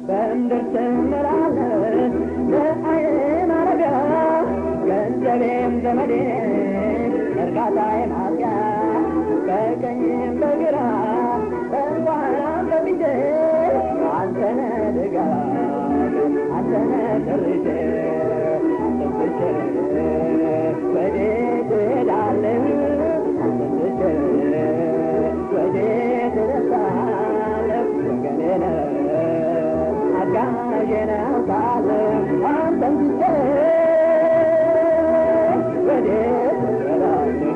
በምድር ስመላለስ በዓይኔ ማረፊያ ገንዘቤም ዘመዴም እርካታዬ ማጥቂያ በቀኝም በግራ በኋላም በፊቴ አንተነህ ድጋፌ አንተነህ ጥሪቴ ትቼ ወዴት እሄዳለሁ ትቼ ወዴት እደርሳለሁ ወገኔ ነህ አጋዤ ነህ አውቃለሁ አንተን ትቼ ወዴት እሄዳለሁ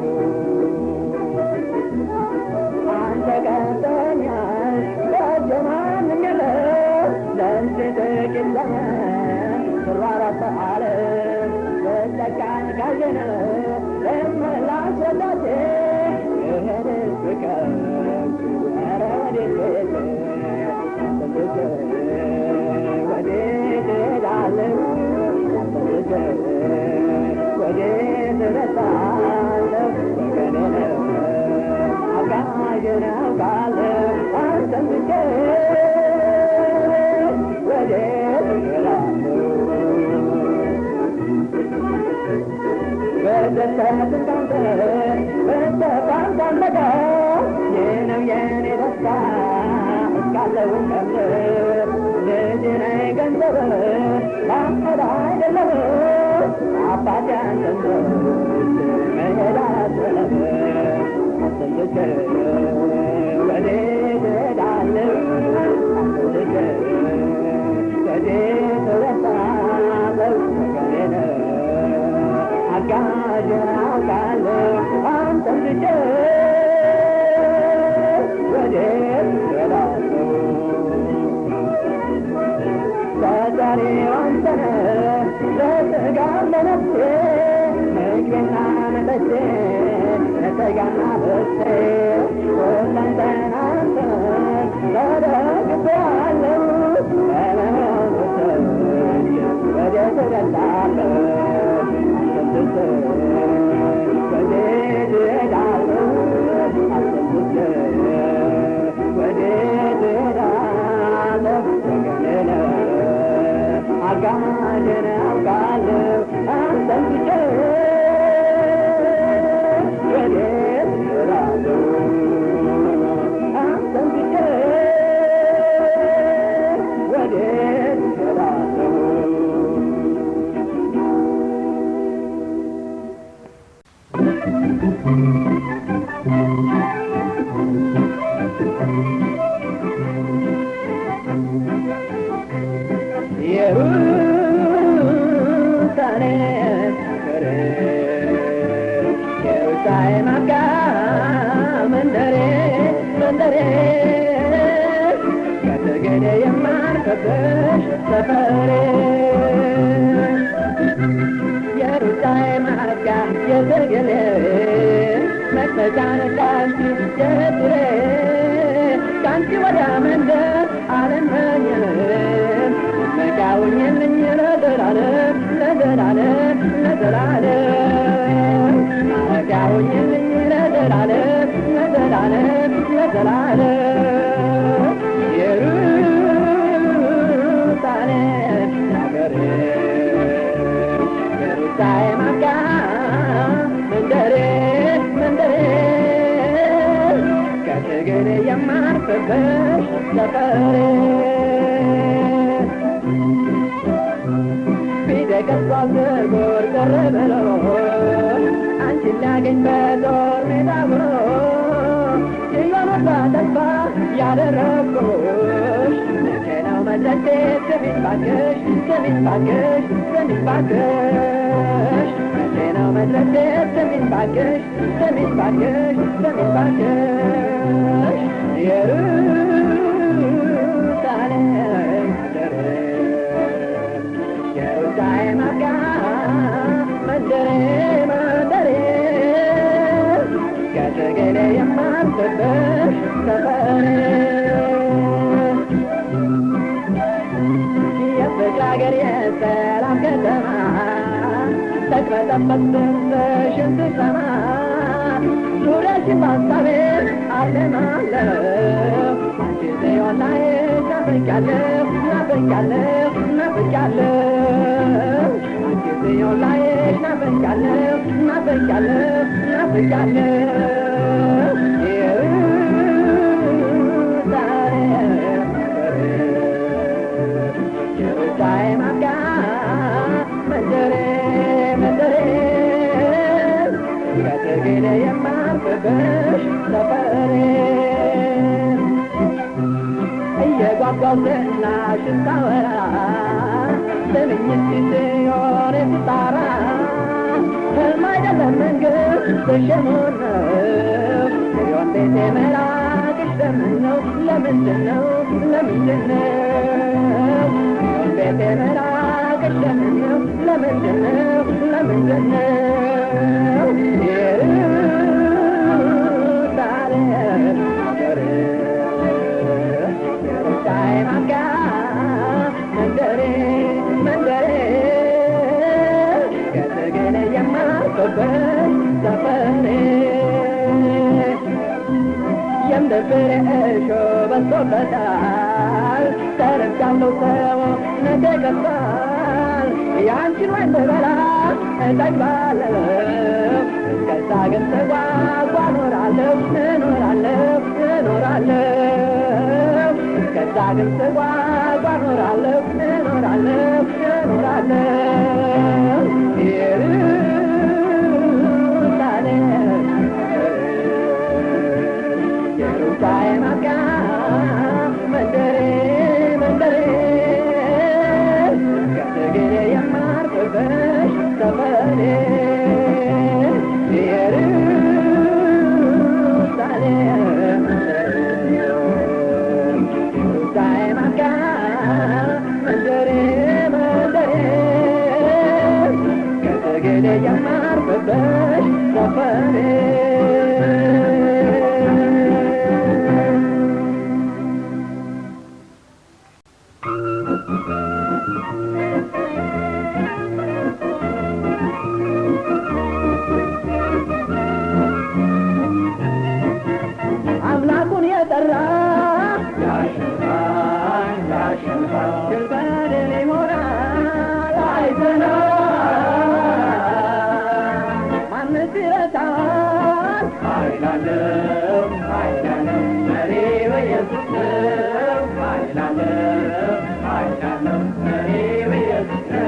አንተ ቀርተኸኛል በእጄ ማንም የለም ለእንስት ጥቂት ዘመን ስሯሯጥ በዓለም በጨካኝ ካየነ ለመላሽ ወዳጄ እሄድስ ብከብድ ኧረ ወዴት ቤቴ አንተን ትቼ ወዴት እሄዳለሁ አንተን ትቼ ወዴት እደርሳለሁ ወገኔ ነህ አጋዤ ነህ አውቃለሁ አንተን ትቼ ወዴት እሄዳለሁ በደስታም ካንተ በደስታም ካንተ ጋር ይህ ነው የኔ ደስታ እስካለሁ ከምድር ልጅ ነኝ ገንዘብ ላንተ አይደለም አባቴ አንተን ትቼ መሄድ አላስብም አንተን ትቼ ወዴት እሄዳለሁ አንተን ትቼ ወዴት እደርሳለሁ ወገኔ ነህ አጋዤ ነህ አውቃለሁ አንተን ትቼ ወዴት እሄዳለሁ ፈጣሪው አንተ ነህ ለሥጋም ለነፍሴ ምግቤና መጠጤ ለሥጋና ነፍሴ ሁለንተና አንተን ተደግፌአለሁ በመንፈስህ ወዴት እደርሳለሁ አንተን ትቼ ወዴት እሄዳለሁ አንተን ትቼ ወዴት እሄዳለሁ ወገኔ ነህ አጋዤ ነህ አውቃለሁ አንተን ትቼ ወዴት እሄዳለሁ አንተን ትቼ ወዴት እሄዳለሁ ኢየሩሳሌም ሀገሬ ኢየሩሳሌም አጋ መንደሬ መንደሬ ከትግል የማርፍብሽ ሰፈሬ ኢየሩሳሌም አጋ የትግል መክፈቻ ነሽ አንቺ የትሬ ከአንቺ ወዲያ መንደር አልመኝም መቃወኝልኝ ለዘላለም ለዘላለም ለዘላለም መቃወኝልኝ ለዘላለም ለዘላለም ለዘላለም ኢየሩሳሌም ሀገሬ ኢየሩሳሌም አጋ መንደሬ መንደሬ ከትግል የማርፍብሽ ሰፈሬ ቀርቷል ጥቁር ቅር ብሎ አንቺን ላገኝ በጦር ሜዳ ብሎ ሲሆን ተስፋ ያደረግኩሽ መቼ ነው መድረሴ ስሚኝ ባክሽ ስሚኝ ባክሽ ስሚኝ ባክሽ መቼ ነው መድረሴ ስሚኝ ባክሽ ስሚኝ ባክሽ ስሚኝ ባክሽ ኢየሩሳሌም ሀገሬ ኢየሩሳሌም አጋ መንደሬ መንደሬ ከትግል የማርፍብሽ ሰፈሬ የፍቅር አገር የሰላም ከተማ ተቅበጠበጥ ድምፅሽን ስሰማ ዙሪያሽን በሀሳቤ አልማለሁ አንቺ ጽዮን ላይ ናፍቄያለሁ ናፍቄያለሁ ናፍቄያለሁ አንቺ ጽዮን ላይ ናፍቄያለሁ ናፍቄያለሁ ናፍቄያለሁ የሩጫዬ ማብቂያ መንደሬ መንደሬ ከትግል የማርፍብሽ ሰፈሬ እየጓጓው ዝናሽን ሳወራ ስምኝት ጽዮን ስጣራ ሕልም አይደለም መንግሥትሽ እውን ነው ጽዮን ቤቴ መራቅሽ ለምን ነው ለምንድን ነው ለምንድን ነው ጽዮን ቤቴ መራቅሽ ለምን ነው ለምንድን ነው ለምንድን ነው የሩጫዬ ማብቂያ መንደሬ መንደሬ ከትግል የማርፍብሽ ሰፈሬ የምድር እሾህ በዝቶበታል ተረግጫለሁ ሰውነቴ ከፍቷል ያንቺን ወይን ብበላ እጠግባለሁ እስከዛ ግን ተጓጓ እኖራለሁ እኖራለሁ እኖራለሁ እስከዛ ግን ተጓጓ እኖራለሁ እኖራለሁ እኖራለሁ የሩጫዬ ማብቂያ መንደሬ መንደሬ ከትግል የማርፍብሽ ሰፈሬ ኢየሩሳሌም የሩጫዬ ማብቂያ መንደሬ መንደሬ ከትግል የማርፍብሽ ሰፈሬ አምላኩን የጠራ ያሸንፋል ያሸንፋል ድል በድል ይሆናል አይተናል ማንስ ይረታል ኃይል አለው መሪ በኢየሱስ ነው ኃይል አለው መሪ በኢየሱስ ነው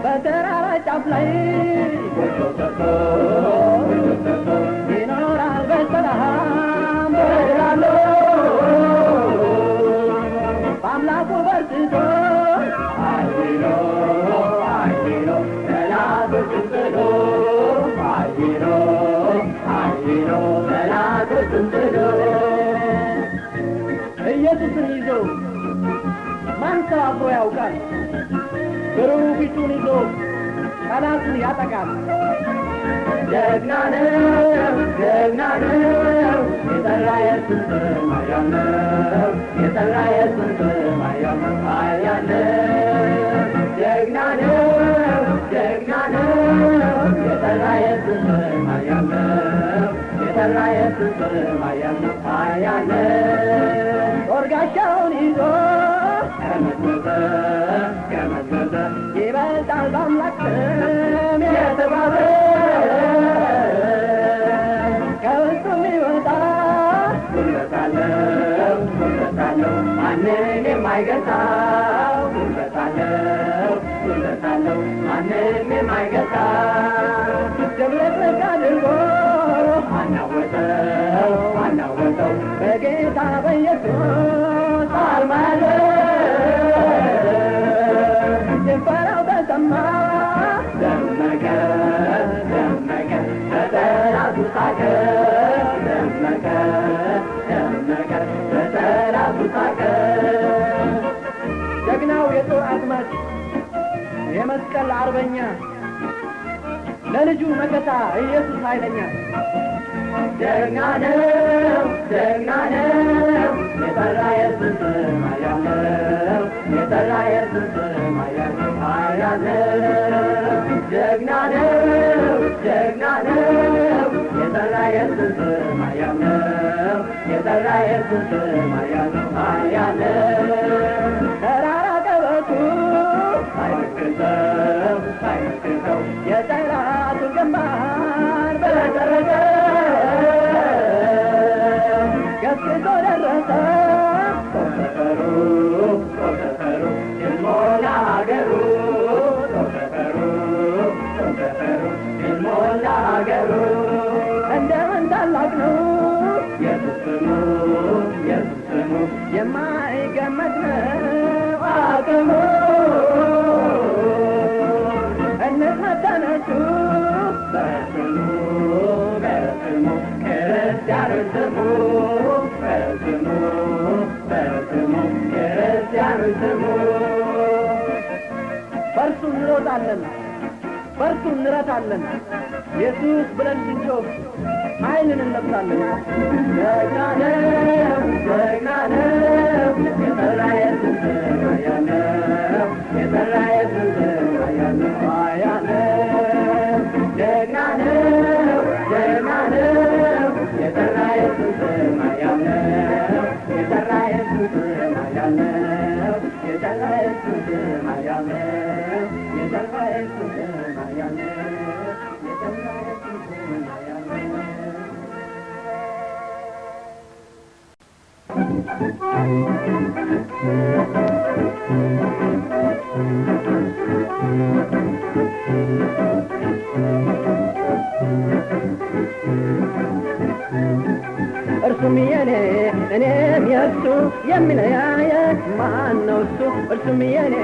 በተራራ ጫፍ ላይ ጎጆ ሰርቶ ይኖራል በሰላም በድላለሁ በአምላኩ በርትቶ አይሎ ጠላቶችን ጥሎ አይሎ ጠላቶችን ጥሎ ኢየሱስን ይዞ ማን ሰው አብሮ ያውቃል ብሩህ ፊቱን ይዞ ጠላቱን ያጠቃል ጀግና ነው የጠራ ኢየሱስ ማርያም ነው የጠራ ኢየሱስ ማርያም ነው ኃያል ነው ጀግና ነው የጠራ ኢየሱስ ማርያም ነው የጠራ ኢየሱስ ማርያም ነው ኃያል ነው ጦር ጋሻውን ይዞ ከመዘዘ ይበልጣል በአምላክ ስም የተባለ ከውስጡ የሚወጣ ጉልበት አለው ማንም የማይገታው ጉልበት አለው ማንም የማይገታው ድብልቅልቅ አድርጎ አናወጠው በጌታ በኢየሱስ አርማለ ጭፈራው ተሰማ ደመቀ በጠላቱ ሳቀ ደመቀ በጠላቱ ሳቀ ጀግናው የጦር አዝማች የመስቀል አርበኛ ለልጁ መከታ ኢየሱስ ኃይለኛ ጀግና ነው የጠራ ኢየሱስ ማርያም ነው የጠራ ኢየሱስ ማርያም ነው ኃያል ነው ጀግና ነው የጠራ ኢየሱስ ማርያም ነው የጠራ የጠራ ኢየሱስ ስም ኃያል ተራራ ቀበቱ ሳይመክተው የጠላቱን ግንባር በጠረገ ገስግሶ ደረሰ ሰፈሩ ይሞላ ሀገሩ ሰፈሩ ይሞላ ሀገሩ እንደምን ታላቅ ነው ኢየሱስ ስሙ የማይገመት ነው አቅሙ እንፈተነቹ በስሙ ክርስቲያኖች ስሙ በስሙ ክርስቲያኖች ስሙ በእርሱ እንሮጣለን በእርሱ እንረታለን ኢየሱስ ብለን ስንጮህ ኃይልን እንለብሳለን ጀግና ነው የጠራ ኢየሱስ ስም ኃያል ነው የጠራ ኢየሱስ ስም ኃያል ነው ጀግና ነው የጠራ ኢየሱስ ስም ኃያል ነው የጠራ ኢየሱስ ስም ኃያል ነው የጠራ ኢየሱስ ስም ኃያል ነው የጠራ ኢየሱስ ስም ኃያል ነው የጠራ ኢየሱስ ስም ኃያል ነው እርሱም የኔ እኔም የእርሱ የሚለያየን ማን ነው እሱ? እርሱም የኔ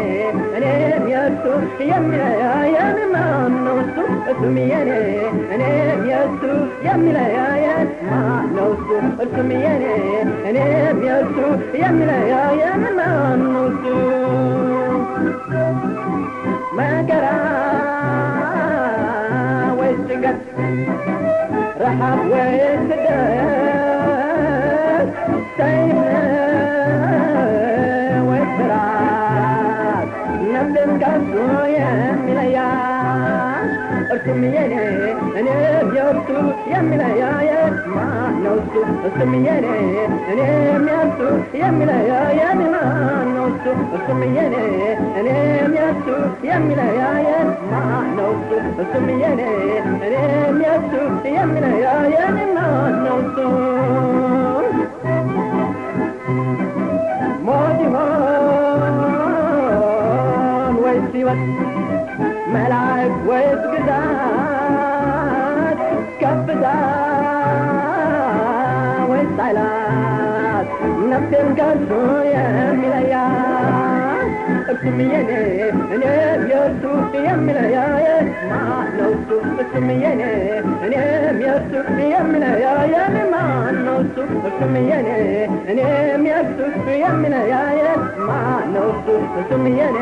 እኔም የእርሱ የሚለያየን ማን ነው እሱ? እርሱም የኔ እኔም የእርሱ የሚለያየን ማን ነው እሱ? እርሱም የኔ እኔም የእርሱ የሚለያየን ማን ነው እሱ? መከራ ወይስ ጭንቀት ረሃብ ወይስ ስደት ሰይፍ ወይስ ፍርሃት ነፍስን ከእርሱ የሚለያት እርሱም የኔ እኔም የእርሱ የሚለያየን ማን ነው እሱ? እርሱም የኔ እኔም የእርሱ የሚለያየን ማን ነው እሱ? እርሱም የኔ እኔም የእርሱ የሚለያየን ማን ነው እሱ? እርሱም የኔ እኔም የእርሱ የሚለያየን ማን ነው እሱ? ሞት ይሆን ወይስ ሕይወት መላእክት ወይስ ግዛት ከፍታ ወይስ ኃይላት ነፍሴን ከእርሱ የሚለያት እርሱም የኔ እኔም የእርሱ የሚለያየን ማን ነው እሱ? እርሱም የኔ እኔም የእርሱ የሚለያየን ማን ነው እሱ? እርሱም የኔ እኔም የእርሱ የሚለያየን ማን ነው እሱ? እርሱም የኔ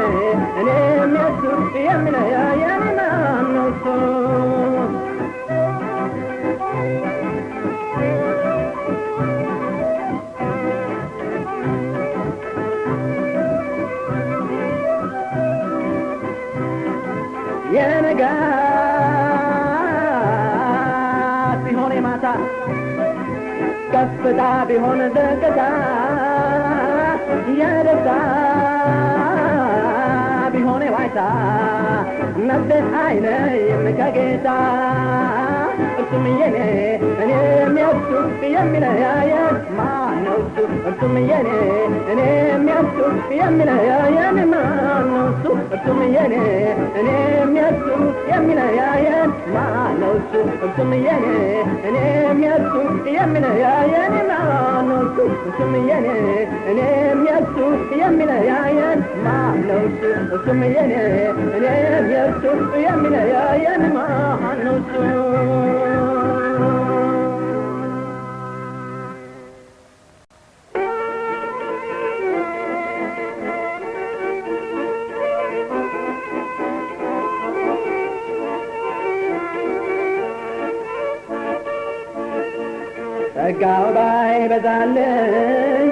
እኔም የእርሱ የሚለያየን ማን ነው እሱ? የንጋት ቢሆን የማታ ከፍታ ቢሆን ዝቅታ የደስታ ቢሆን የዋይታ ነፍሴን አይለይም ከጌታ እርሱም የኔ እኔም የእርሱ የሚለያየን ማን ነው እሱ? እርሱም የኔ እኔም የእርሱ የሚለያየን ማን ነው እሱ? እርሱም የኔ እኔም የእርሱ የሚለያየን ማን ነው እሱ? እርሱም የኔ እኔም የእርሱ የሚለያየን ማን ነው እሱ? እርሱም የኔ እኔም የእርሱ የሚለያየን ማን ነው እሱ? እርሱም የኔ እኔም የእርሱ የሚለያየን ማን ነው እሱ? ጸጋው ባይበዛልኝ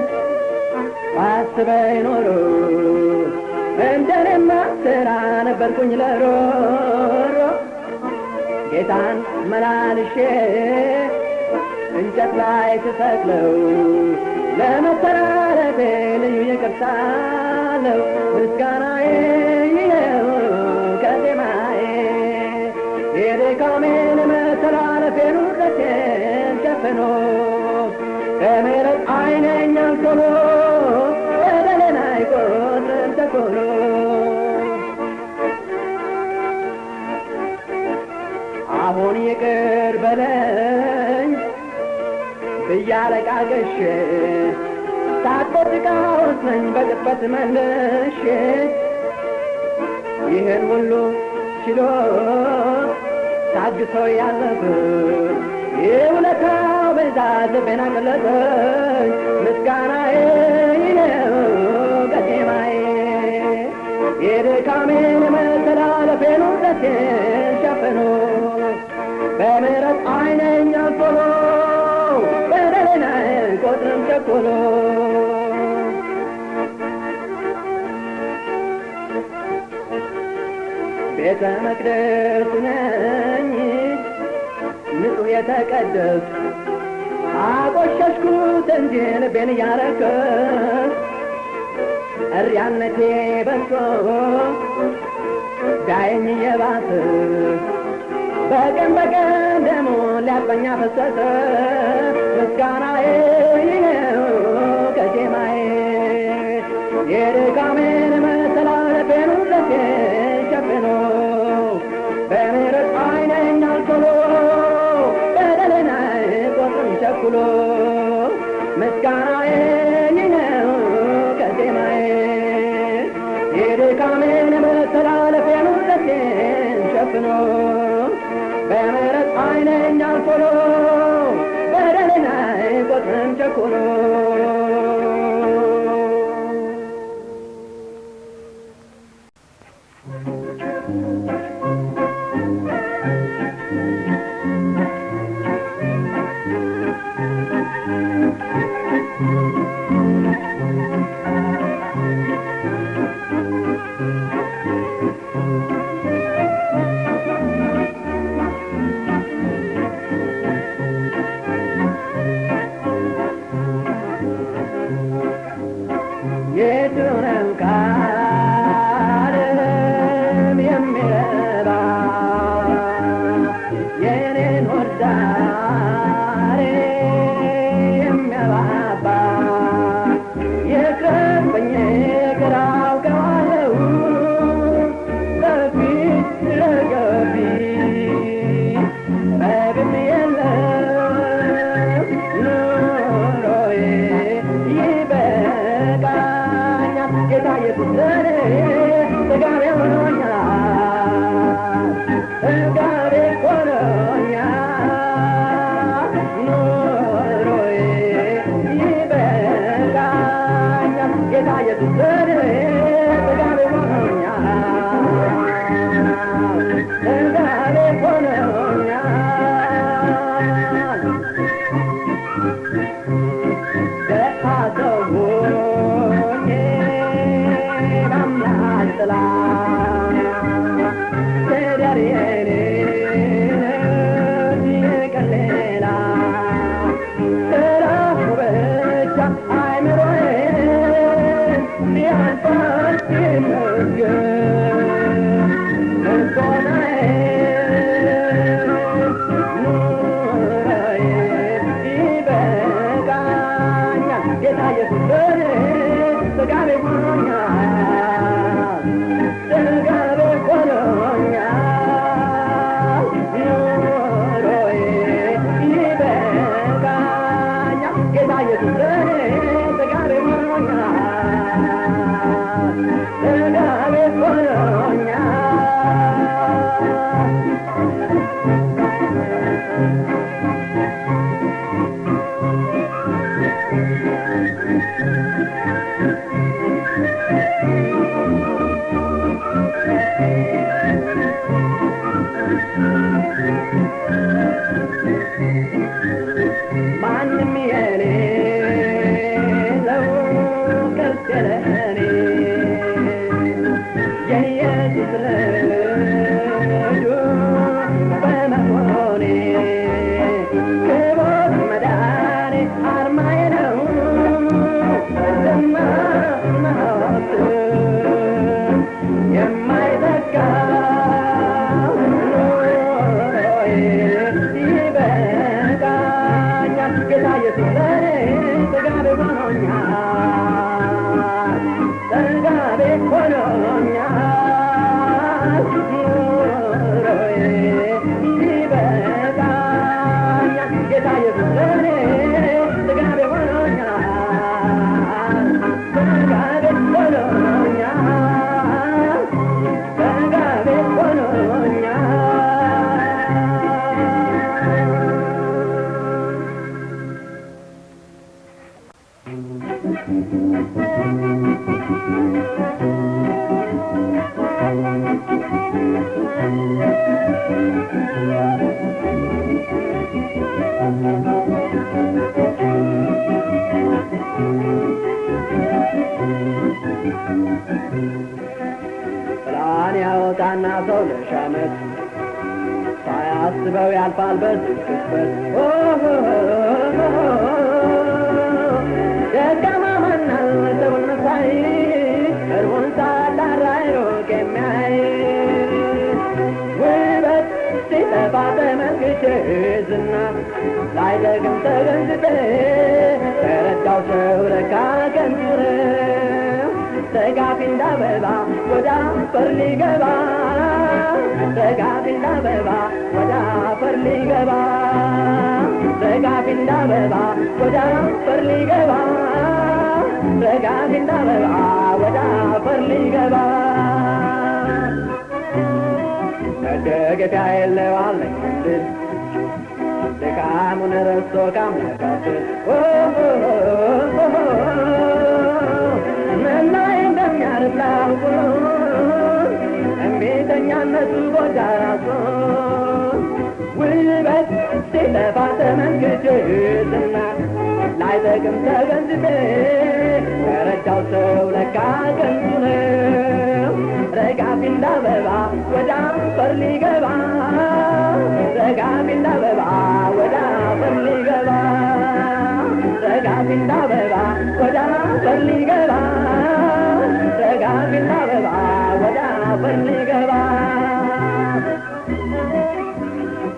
ባስበኝ ኖሮ እንደኔማ ስራ ነበርኩኝ ለሮሮ ጌታን መላልሼ እንጨት ላይ ተሰቅለው ለመተላለፌ ልዩ ይቅርታ አለው። ምስጋናዬ ይኸው ከዜማዬ የድካሜን መተላለፌን ውርደቴን ሸፍኖ ከምሕረት ዓይነኛል ቶሎ በደሌን አይቆጥርም ቸኩሎ አሁን ይቅር በለኝ ብያለቃቅሼ ሳትቆጥቃውስ ነኝ በቅጽበት መልሼ ይህን ሁሉ ችሎ ታግሶ ያለፈ የውለታው ብዛት ልቤን አቀለጠኝ። ምስጋናዬ ይኸው በዜማዬ የድካሜን መተላለፌን ውርደቴን ሸፍኖ በምሕረት ዓይነኛል ቶሎ በደሌን አይቆጥርም ቸኩሎ ቤተ መቅደሱ ነኝ ንጹሕ የተቀደስኩ አቆሸሽኩት እንጂ ልቤን እያረከስኩ እሪያነቴ በዝቶ ዳየኝ እየባሰ በቀን ደሞ ሊያጥበኛ ፈሰሰ። ምስጋናዬ ይኸው ከዜማዬ የድካሜን መተላለፌን ውርደቴን ሸፍኖ በምሕረት ዓይነኛል ቶሎ በደሌን አይቆጥርም ቸኩሎ ምስጋናዬ ይኸው ከዜማዬ የድካሜን መተላለፌን ውርደቴን ሸፍኖ በምሕረት ዓይነኛል ቶሎ በደሌን አይቆጥርም ቸኩሎ የቱንም ቃል የሚረባ የኔን ሆድ ዛሬ የሚያባባ የቅረበኝ ግራ አውቀዋለሁ በፊት ለገፊ መብም የለም ኑሮዬ ይበቃኛል ጌታ ኢየሱስ ለኔ ጥጋቤ ሆኖኛል ጥጋቤ ሆኖኛል ኑሮዬ ይበቃኛል ጌታ ኢየሱስ ለኔ ጥጋቤ ሆኖኛል ጥጋቤ ሆኖኛል ደሃ ሰው ሆኜ በአምላክ ጥላ ትዳር የኔ ይቅር ሌላ እረፉ ብቻ አይምሮዬን ቢያንሳት ይመስገን ምስጋናዬን ኑሮዬ ይበቃኛል ጌታ ኢየሱስ ለኔ ጥጋቤ ሆኖኛል ጥጋቤ ሆኖኛል ኑሮዬ ይበቃኛል ጌታ ኢየሱስ ለኔ ጥጋቤ ሆኖኛል ጥጋቤ ሆኖኛል ማንም የሌለው ቅርስ የለኔ የኢየሱስ ልጁ በመሆኔ የማይተካው ኑሮዬ ይበቃኛል ጌታ ኢየሱስ ለኔ ጥጋቤ ሆኖኛል ጥጋቤ ሆኖኛል ኑሮዬ ይበቃኛል ጌታ ኢየሱስ ለኔ ጥጋቤ ሆኖኛል ጥጋቤ ሆኖኛል ጥጋቤ ሆኖኛል ፕላን ያወጣና ሰው ለሻመት ሳያስበው ያልፋል በዚህ ቅጽበት ደካማ ማናል ሰውን መሳይ እርቦን ሳላራ ሩቅ የሚያይ ውበት ሲጠፋ ተመልክቼ ዝና ላይደግም ተገንዝቤ ተረዳው ሰው ለካ ከንቱ ነው ተጋፊ እንዳበባ ወደ አፈር ሊገባ ተጋፊ እንዳበባ ወደ አፈር ሊገባ ተጋፊ እንዳበባ ወደ አፈር ሊገባ ተጋፊ እንዳበባ ወደ አፈር ሊገባ መደገፊያ የለው አለኝ እንድል ድካሙን ረስቶ ካመለካት መላይ እንደሚያርፍ ላውቁ እምቢተኛነቱ ጎዳ ራሱን ውበት ሲጠፋ ተመልክቼ ዝና ላይጠቅም ተገንዝቤ ተረዳው ሰው ለካ ከንቱ ነው ረጋፊ እንዳበባ ወደ አፈር ሊገባ ረጋፊ እንዳበባ ወደ አፈር ሊገባ ረጋፊ እንዳበባ ወደ አፈር ሊገባ ረጋፊ እንዳበባ ወደ አፈር ሊገባ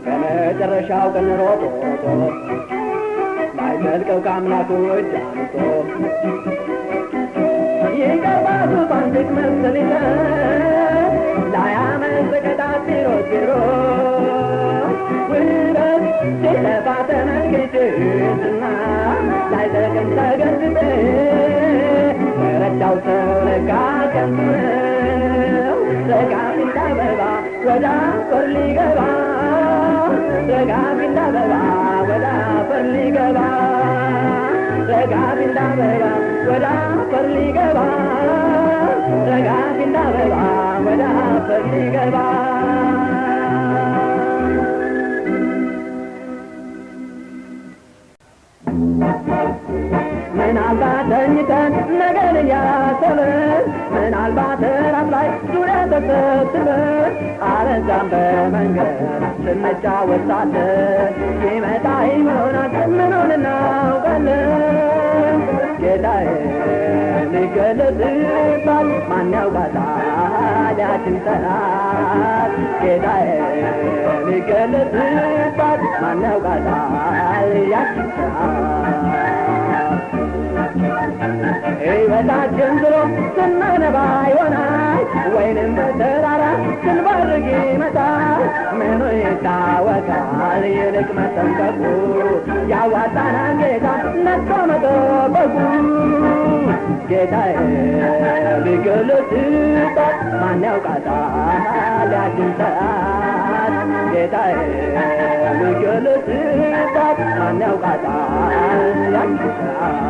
በመጨረሻው ቀን ሮጦ ላይዘልቀው ከአምላኩ እጅ አንስቶ ይገባ ዙፋን ፊት መሰልተ ላያመልጥ ቅጣት ሲሮጥ ውበት ሲጠፋ ተመልክቼ ዝና ላይጠቅም ተገንዝቤ ተረዳው ሰው ለካ ከንቱ ነው ረጋፊ እንዳበባ ወደ አፈር ሊገባ ረጋፊ እንዳበባ ወደ አፈር ሊገባ ረጋፊ እንዳበባ ወደ አፈር ሊገባ ረጋፊ እንዳበባ ወደ አፈር ሊገባ ምናልባት ተኝተን ነገር እያሰብን ምናልባት ራስ ላይ ዙሪያ ተሰብስበን አለዛም በመንገድ ስንጫወት ሳለን ይመጣ ይሆናል ምኑን እናውቃለን ጌታዬ ሊገለጽባት ማን ያውቃታል ያችን ሰዓት ጌታዬ ሊገለጽባት ማን ያውቃታል ያችን ሰዓት ሕይወታችን ዝሮ ስናነባ ይሆናል ወይንም በተራራ ስንባርግ ይመጣል ምኑ ይታወቃል ይልቅ መጠንቀቁ ያዋጣናል ጌታ ነቅቶ መጠበቁ ጌታዬ ሊገለጽባት ማን ያውቃታል ያችን ሰዓት ጌታዬ ሊገለጽባት ማን ያውቃታል ያችን ሰዓት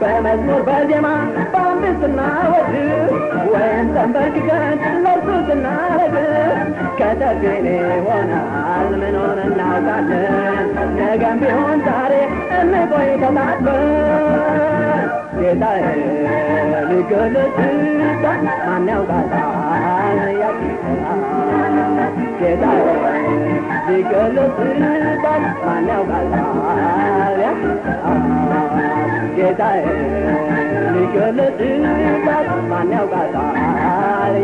በመዝሙር በዜማ በአንድ ስናወድስ ወይም ተንበርክከን ለእርሱ ስናረግ ከተገኘ ይሆናል ምኑን እናውቃለን ነገም ቢሆን ዛሬ እንቆይ ተጣጥበን ጌታዬ ሊገለጽባት ማን ያውቃታል ጌታዬ ሊገለጽባት ማን ያውቃታል ጌታዬ ሊገለጽባት ማን ያውቃታል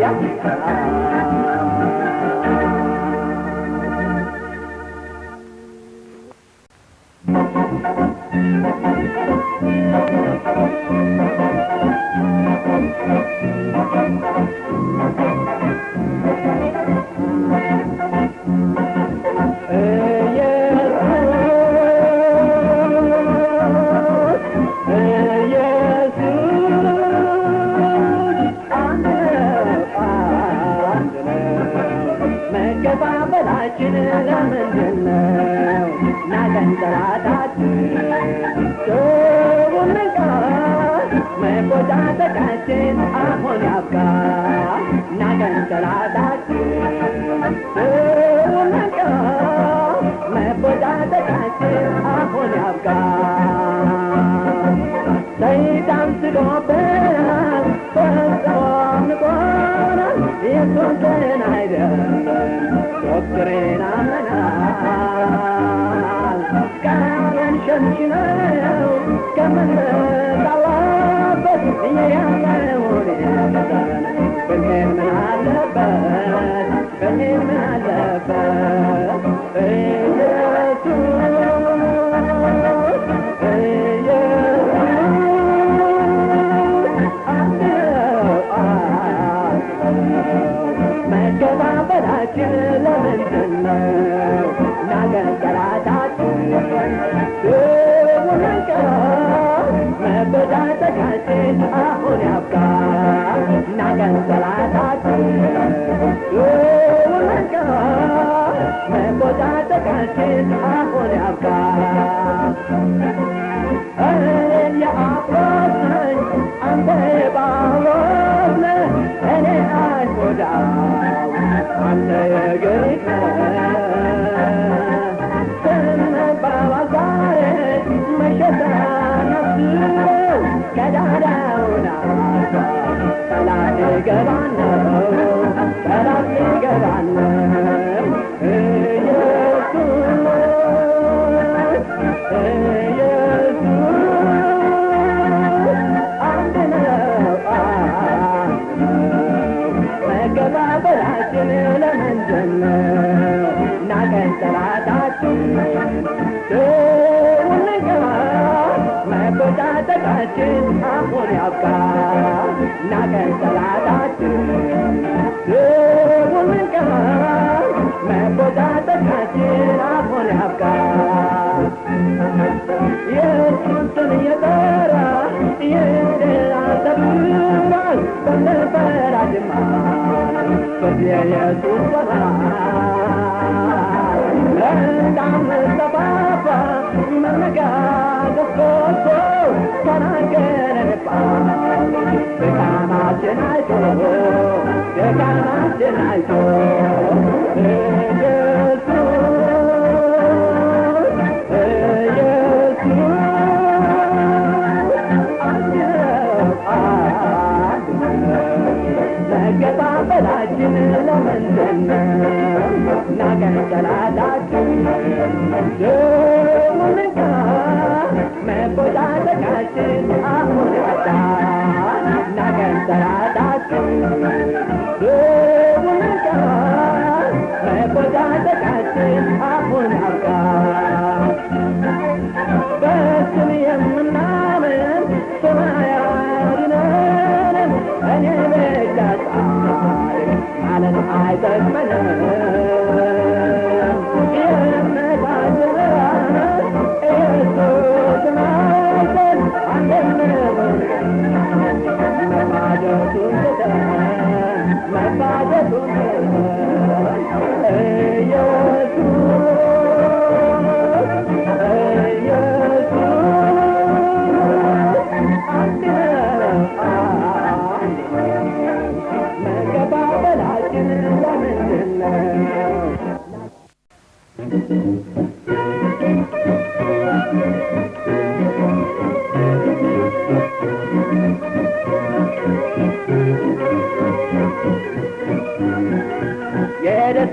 I'm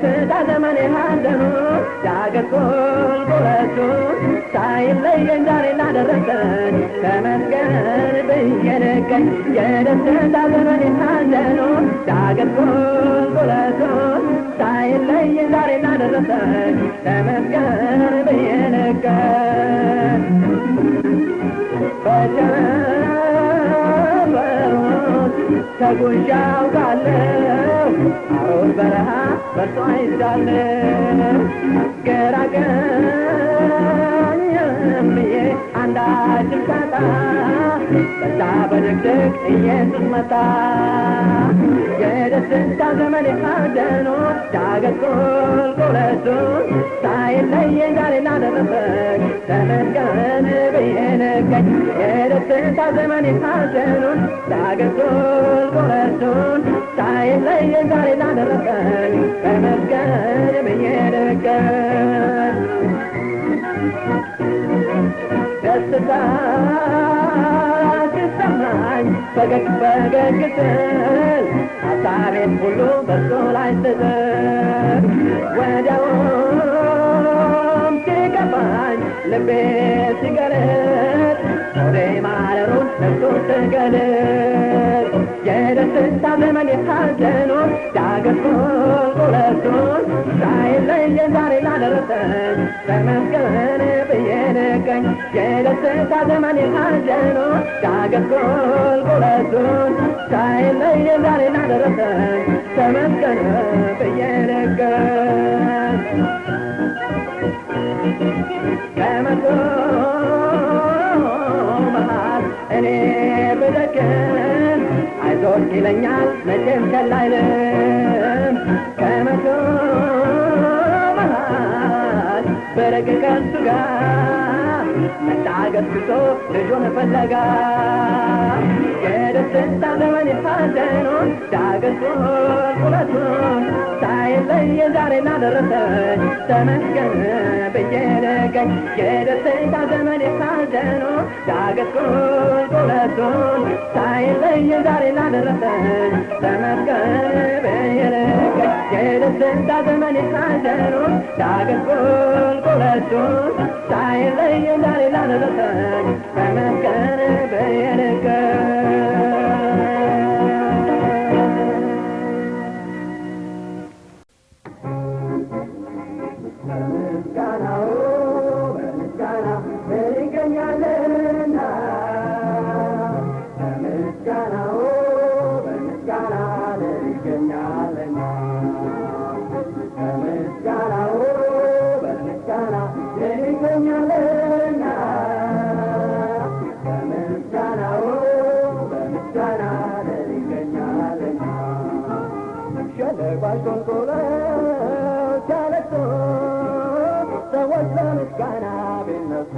የደስታ ዘመን የሐዘኑ ዳገት ቁልቁለቱ ሳይለየን ዛሬ ላደረሰን ተመስገን ብዬ ልገኝ የደስታ ዘመን የሐዘኑ ዳገት ቁልቁለቱ ሳይለየን ዛሬ ላደረሰን ተመስገን ብዬ ልገኝ በጀመሩት ተጉዤ አውቃለሁ አሮን በረሃ በርቶ አይቻለሁ ግራ ቀኝ ብዬ አንዳችም ሳጣ በዛ በድቅድቅ ኢየሱስ መጣ የደስታ ዘመን የሐዘኑ ዳገት ቁልቁለቱን ሳይለየን ዛሬ ላደረሰን ተመስገን ብዬ ልገኝ የደስታ ዘመን የሐዘኑን ዳገት ቁልቁለቱን ሳይለየን ዛሬ ላደረሰን ተመስገን ብዬ ልገኝ ደስታ ሲሰማኝ ፈገግ ፈገግ ስል ሀሳቤን ሁሉ በእርሱ ላይ ስጥል ወዲያውም ሲከፋኝ ልቤ ሲገለጥ ሆዴ ማረሩን ነፍሱ ስገለጥ የደስታ ዘመን የሐዘኑን ዳገት ቁልቁለቱን ሳይለየን ዛሬ ላደረሰን ተመስገን ብዬ ልገኝ የደስታ ዘመን የሐዘኑን ዳገት ቁልቁለቱን ሳይለየን ዛሬ ላደረሰን ተመስገን ብዬ ልገኝ ከመቶ መሃል እኔ ብደክም አይዞህ ይለኛል መቼም ቸል አይልም ከመቶ መሃል ብርቅ ከእሱ ጋር መጣ ገስግሶ ልጁን ፈለጋ የደስታ ዘመን የሐዘኑን ዳገት ቁልቁለቱን ሳይለየን ዛሬ ላደረሰን ተመስገን ብዬ ልገኝ የደስታ ዘመን የሐዘኑን ዳገት ቁልቁለቱን ሳይለየን ዛሬ ላደረሰን ተመስገን ብዬ ልገኝ የደስታ ዘመን የሐዘኑን ዳገት ቁልቁለቱን ሳይለየን ዛሬ ላደረሰን ተመስገን ብዬ ልገኝ ሰዎች ለምስጋና ቢነሱ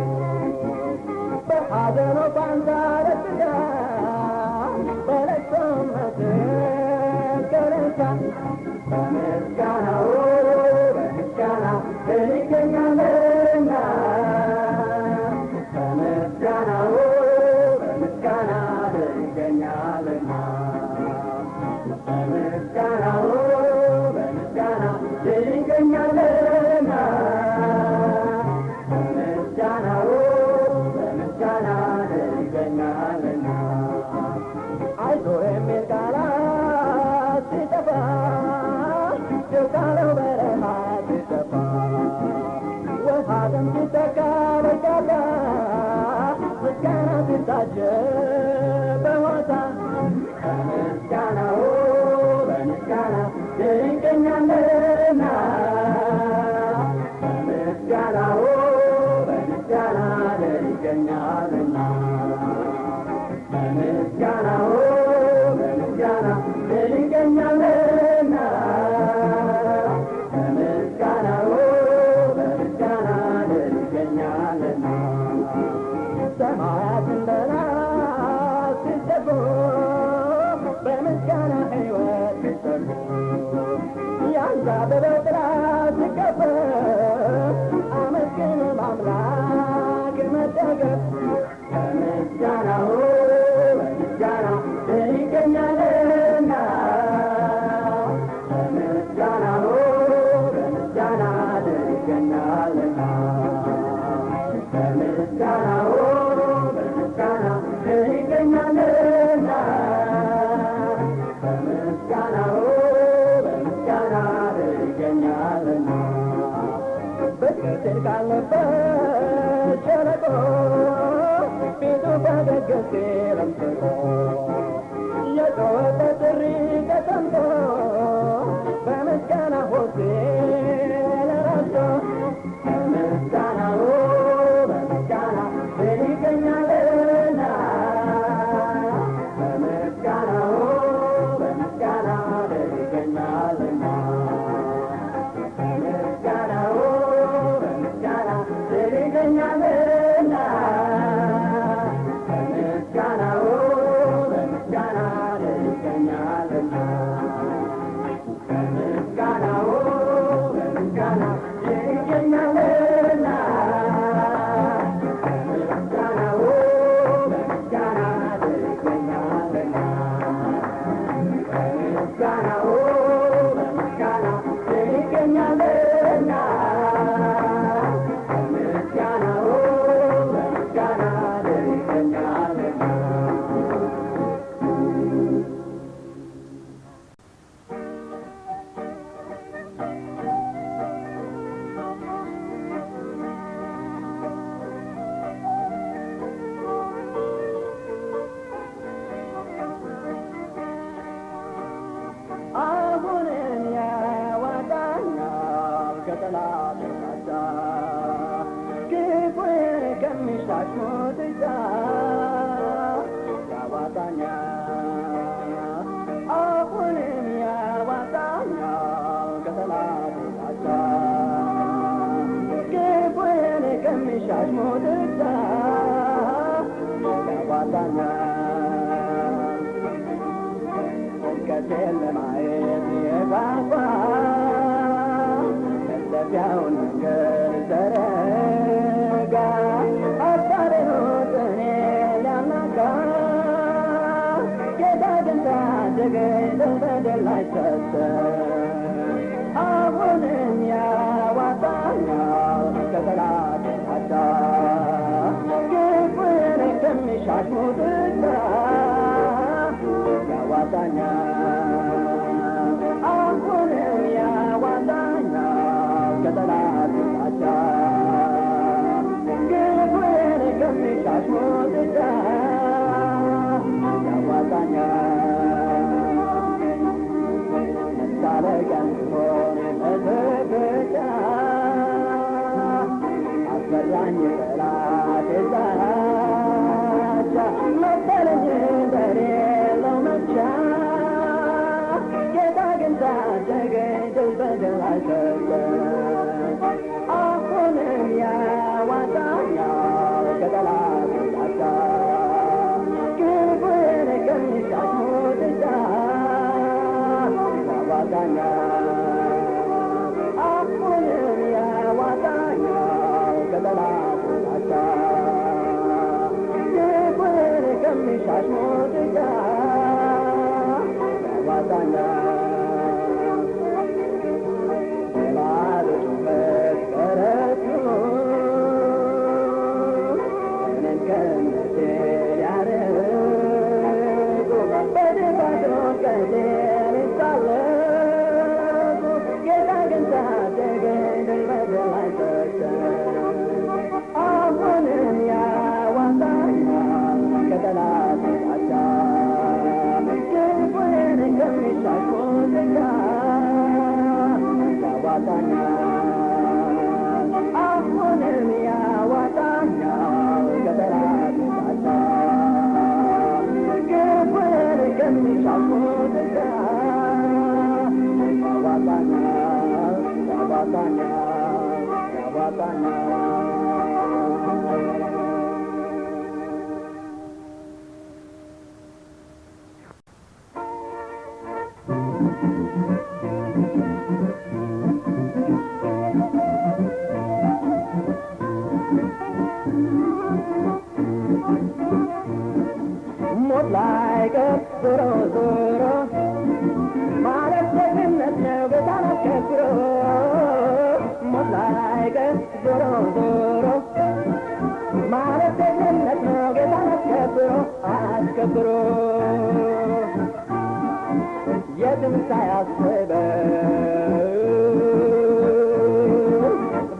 በሐዘኑ ፋንታ ደስታ በለቅሶ መተከለቻ በምስጋናው በምስጋና እንገኛለንና በምስጋናው በምስጋና እንገኛለንና በምስጋናው በምስጋና እንገኛለንና በምስጋናው በምስጋና እንገኛለንና አይዞህ የሚል ቃላት ሲጠፋ የቃለው በረሃ ሲጠፋ ውሃ ደም ሲተካ በርካታ ምስጋና ሲታጀብ በሆታ በምስጋናው በምስጋና እንገኛለንና በምስጋናው በምስጋና እንገኛለንና በምስጋናው በምስጋና እንገኛለንና በምስጋናው በምስጋና እንገኛለንና ሰማያት እንደናት ሲዘጉ በምስጋና ሕይወት ሲሰሩ ያንዣበበው ጥላ ሲከፈት አመስግን ማምላክ መደገፍ በምስጋናው በምስጋና እንገኛለንና በምስጋናው ካለበት ሸለቆ ፊቱ ፈገግ ሲልም ስቆ የጮኸበት ጥሪ ተሰምቶ በምስጋና ሆቴል ረስቶ በምስጋናው በምስጋና ድል ይገኛልና በምስጋናው በምስጋና ድል ይገኛልና በምስጋናው በምስጋና ድል ይገኛልና በምስጋናው በምስጋና ድል ይገኛልና በምስጋናው በምስጋና ድል ይገኛልና በምስጋናው በምስጋና ድል ይገኛልና በምስጋናው በምስጋና ድል ይገኛልና በምስጋናው በምስጋና ድል ይገኛልና አሁንም ያወጣኛል ከጠላት ዋሻ ክፉዬን ከሚሻሽሙት እጅ ያወጣኛል አሁንም ያወጣኛል ከጠላት ዋሻ ክፉዬን ከሚሻሽሙት እጅ ያወጣኛል ከቴል ለማየት የጓጓ መለፊያውን መንገድ ዘረጋ አሳሬኖት እኔ ሊያናጋ ጌታ ግን ታደገኝ ድል በድል ላይ ሰጠኝ አሁንም ያዋጣኛል ከጠላት ዋሻ ክፉዬን ከሚሻሽሙት ያዋጣኛል አሁንም ያዋጣኛል ከጠላት ዋሻ ክፉዬን ከሚሻሽሙት ያዋጣኛል መሳለቂያ እንድሆን መዘበቻ አስፈራኝ ጠላቴ ዛቻ መሰለኝ በሌለው መቻ ጌታ ግን ታደገኝ ድል በድል ላይ ሰጠኝ አሁንም ያዋጣኛል ከጠላት ዋሻ ክፉዬን ከሚሻሽሙት ያዋጣኛል አሁንም ያዋጣኛል ከጠላት ዋሻ ክፉዬን ከሚሻሽሙት ያዋጣኛል የባሉበት በረቱ እኔን ከእምነቴ ሊያርቁ በድባዶ ቀቴን ይሳለቁ ጌታ ግን ታደገኝ ድል በድል ላይ ሰጠኝ አሁንም ያዋጣኛል ከጠላት ዋሻ ክፉዬን ከሚሻሽሙት ያዋጣኛል አሁንም ያዋጣኛል ከጠላት ዋሻ ክፉዬን ከሚሻሽሙት ያዋጣኛል ያዋጣኛል ያዋጣኛል ሞት ላይ ቀር ዞሮ ዞሮ ማለት ደግነት ነው ጌታን አስከብሮ ሞት ላይ ቀር ዞሮ ዞሮ ማለት ደግነት ነው ጌታን አስከብሮ አስከብሮ የትም ሳያስበው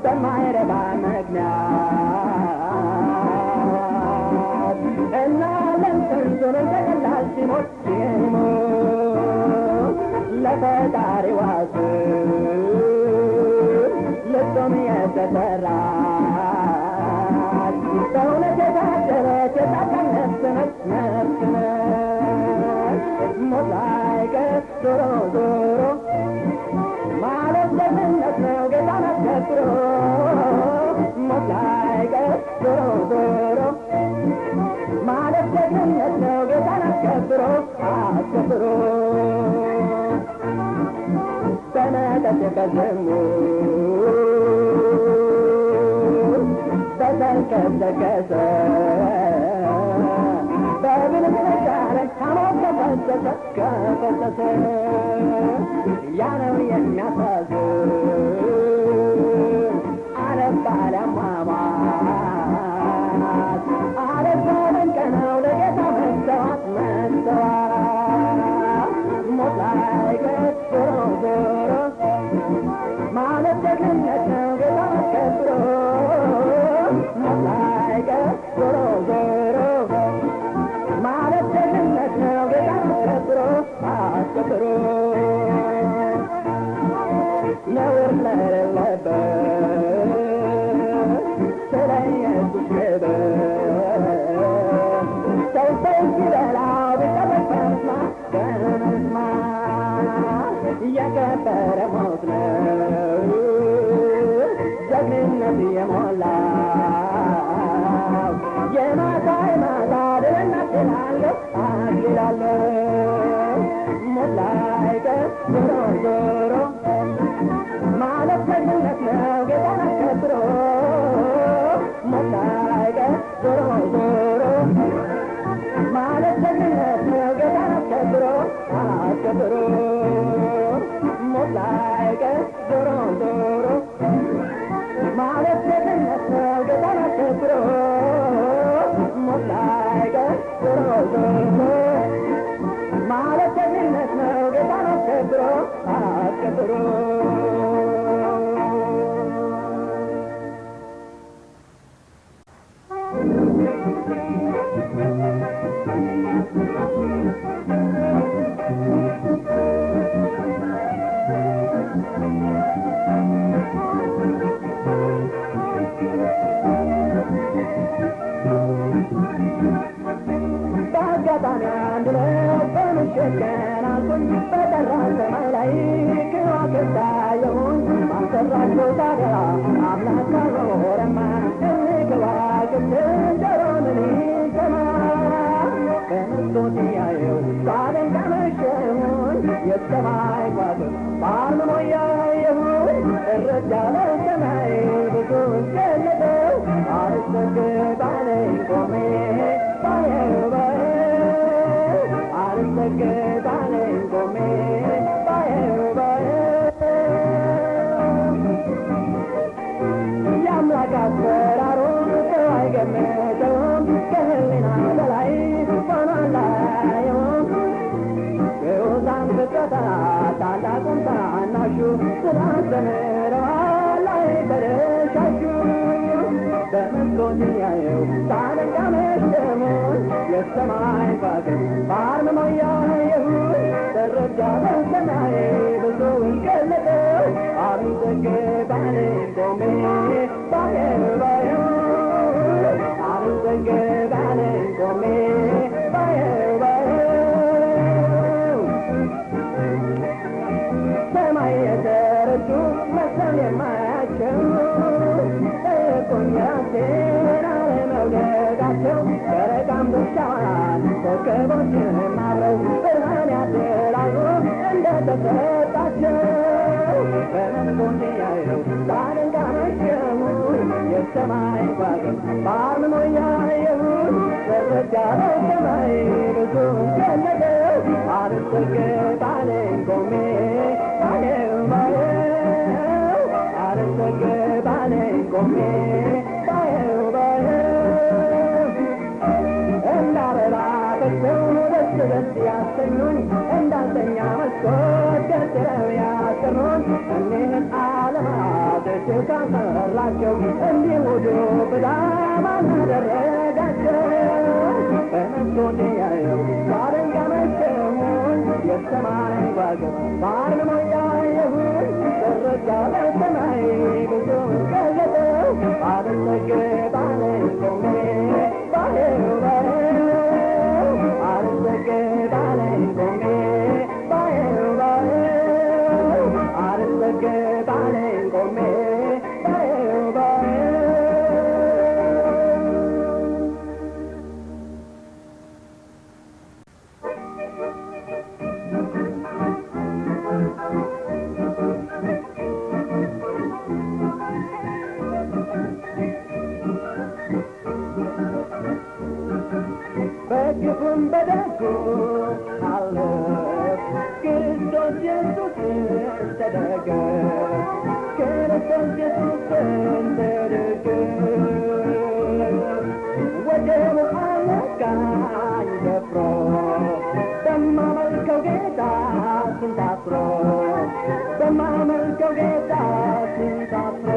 በማይረባ ሁሉንም ተቀላል ሲሞት ሲሞት ለፈጣሪ ዋስ ልቶም የተሰራች በእውነት የታደረች የጻድቃን ነፍስ ነች ነፍስ ነች ሞት ላይቀር ዞሮ ዞሮ ማለት ደግነት ነው ጌታን አስከብሮ ሞት ላይቀር ዞሮ ዞሮ ማለት ደግነት ነው ጌታን አስከብሮ አስከብሮ በመጠጥ በዝሙት በተንቀሳቀሰ በብልት መሻረክ ከሞት ከፈሰሰ ከፈሰሰ ያ ነው የሚያሳዝን ዓለም ባለማማት ዓለም ባለንቀ ነው ለጌታ መስተዋት መስተዋት ሞት ላይቀር ዞሮ ዞሮ ማለት ደግነት ነው ጌታ አስከብሮ ሞት ላይቀር ዞሮ ዞሮ ማለት ደግነት ነው ጌታ አስከብሮ አስከብሮ ነውር ለሌለበት ስለ ኢየሱስ ክብር ሰው ሲበላው ቢጠበቅ በመስማት እየከበረ ሞት ነው ጀግንነት የሞላው የማታ የማታ ድልና አክላለሁ አክላለሁ ሞት ላይቀር ዞሮ ዞሮ ማለት ደግነት ነው ጌታን አስከብሮ ሞት ላይቀር ዞሮ ዞሮ ማለት ደግነት ነው ጌታን አስከብሮ አስከብሮ ሞት ላይቀር ዞሮ ዞሮ ማለት ደግነት ነው ጌታን አስከብሮ ሞት ላይቀር ዞሮ ዞሮ ማለት ደግነት ነው ጌታን አስከብሮ አስከብሮ በአጋጣሚ አንድ ዕለት በምሽት ቀን አልኩኝ በጠራ ሰማይ ላይ ከዋክብት አየሁኝ ማሰራቸው ታዲያ አምላክ ካልኖረማ እኒህ ከዋክብት ጆሮ ምን ይሰማ በመስኮት እያየሁ ሳደንቅ አመሸሁኝ የሰማይ ከዋክብት በአርምሞ እያየሁኝ እረዳ ለሰማይ ብዙውን ገለጠው አልሰግድ አለኝ ቆሜ ባየው ባየው አልሰግድ አለኝ ቆሜ ባየው ባየው የአምላክ አሰራሩን ሰው አይገምተውም ከህሊና በላይ ሆኗል አላየውም ግዑዛን ፍጥረታት ታላቁም ታናሹ ስላስተምረዋል አይበረሻሹ በመስኮት እያየሁ ሳደንቅ አመሸሁኝ የሰማይ ከዋክብት በአርምሞ እያየሁኝ ተረዳ በሰማይ ብዙውን ገለጠው አልሰግድ አለኝ ቆሜ ባየው ባየው አልሰግድ አለኝ ቆሜ ባየው ባየው ሰማይ የተረሱ መስለው የማያቸው ጠየቁኝ አለመውደዳቸው ጨረቃም ብቻዋን ኮከቦችም አብረው ብርሃን ያድላሉ እንደተሰጣቸው በመስኮት እያየሁ ሳደንቅ አመሸሁኝ የሰማይ ከዋክብት በአርምሞ እያየሁኝ ተረዳ በሰማይ ብዙውን ገለጠው አልሰግድ አለኝ ቆሜ ባየው ባየው አልሰግድ አለኝ ቆሜ ባየው ባየው እንዳበባ ፈሰው ደስ ደስ ያሰኙኝ እንዳልተኛ መስኮት ገትረው ያሰሩኝ እኒህን ዓለማት ችካን ሰራቸው እንዲሁ ዱብ እዳ ማን አደረጋቸው መስሎኝ ያየው ባለንጋ መሸሁን የሰማይ ዋገብ ባርሞ ያየሁን ሰረጋ በሰማይ ብዙ ገለጠው አለሰገ ባለኝ ቆሜ ባየው አለሰገ ባለኝ ቆሜ ባየው አለሰገ ባለኝ ቆሜ በግፉም በደጉ አለፍ ክርስቶስ ኢየሱስን ተደገፍ ክርስቶስ ኢየሱስን ተደገፍ ወጀቡ አነቃኝ ደፍሮ በማመልከው ጌታ ስንታፍሮ በማመልከው ጌታ ስንታፍሮ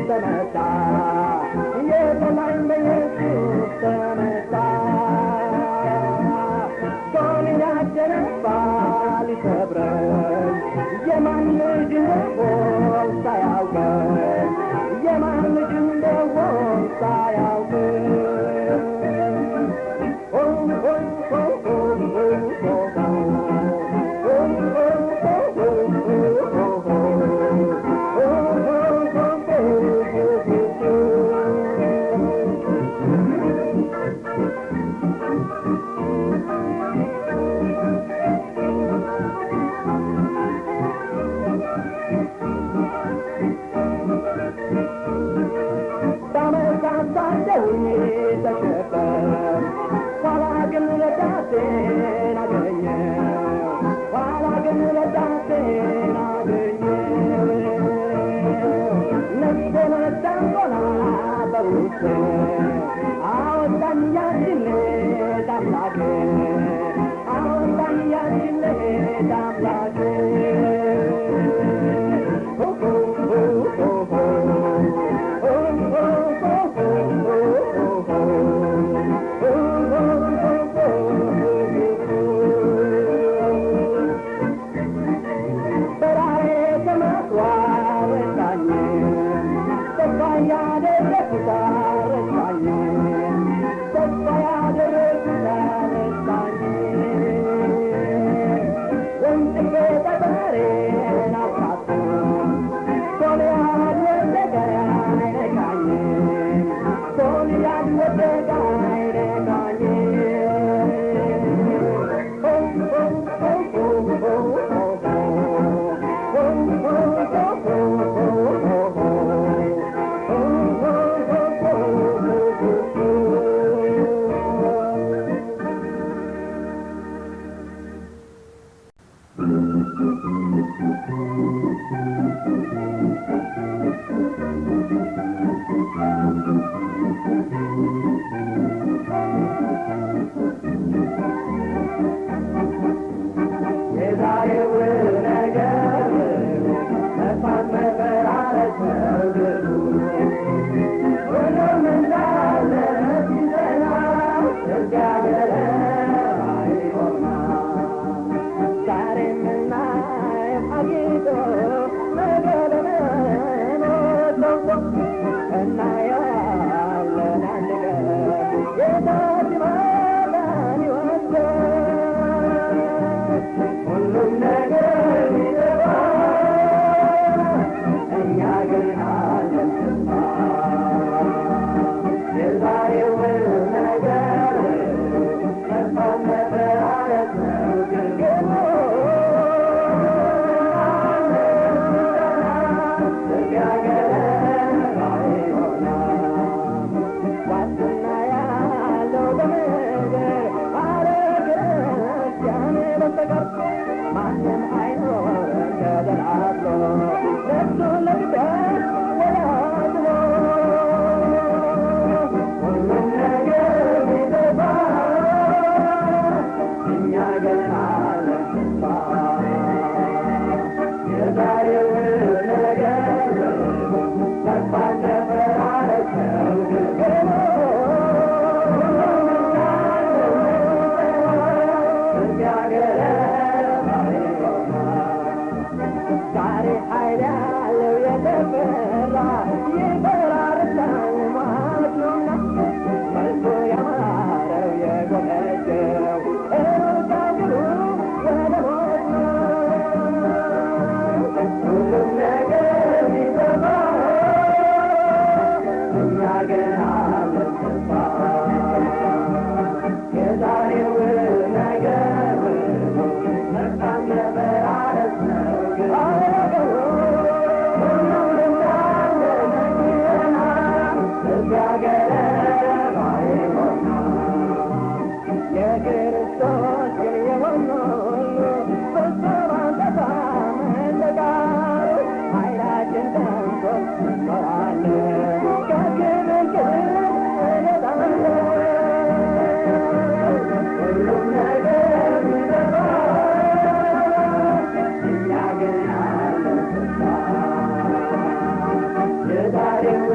ተመታ የበላኝ በኢየሱስ ተመታ ጎኔን ያደረባ ሊሰብረኝ የማን ልጅ እንደሆን ሳያውቀኝ የማን ልጅ እንደሆን ሳያውቀኝ Thank you.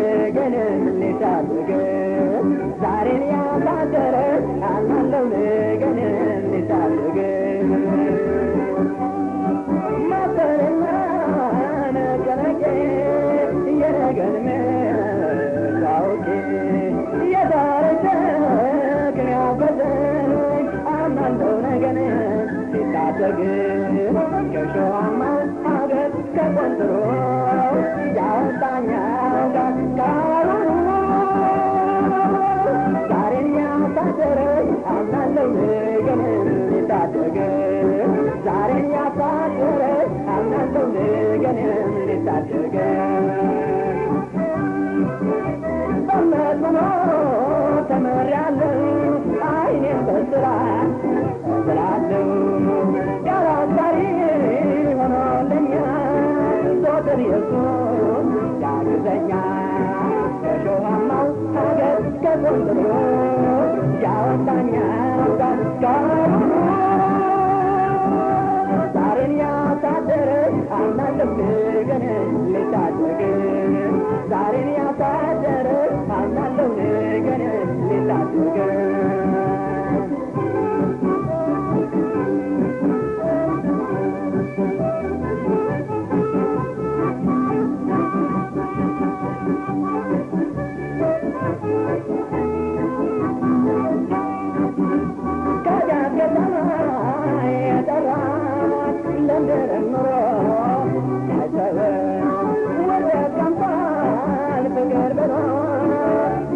ነገንም ሊታደግ ዛሬን ያሳደረ አምናለው ነገንም ሊታደግ ማተርና መጨነቄ የነገን መታወቄ የዛሬ ሸክም ያበዘኝ አምናለው ነገን ሲታደግ ከሸዋማ ሀገር ከቆንጥሮ ያወጣኛው ጋር ዛሬን ያሳደረ አምናለው ነገን ሊታደግ ዛሬን ያሳደረ አምናለው ነገን ሊታደግ በመዝሙሮ ተመሪያለሁ አይኔን በስራ ስላለው ያላዛሪ ሆኖልኛል ዞትር ኢየሱስ ያግዘኛል ከሾሃማው ሀገር ከቆንጥሮ ያወጣኛል ጋር ዛሬን ያሳደረ አምናለው ነገን ሊታደግ ዛሬን ያሳደረ አምናለው ነገን ሊታደግ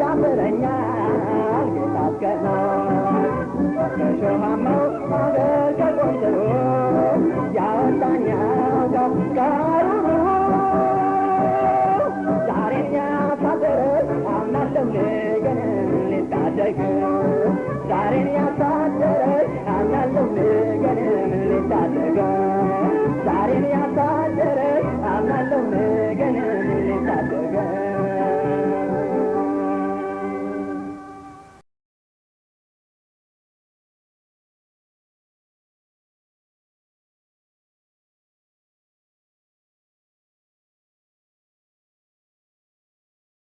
ያበረኛል ጌታ አስቀድሞ ከሾሃማው ሀገር ከቆንጥሮ ያወጣኛል ጋር ዛሬን ያሳደረ አምናለው ነገን ሊታደግ ዛሬን ያሳደረ አምናለው ነገን ሊታደግ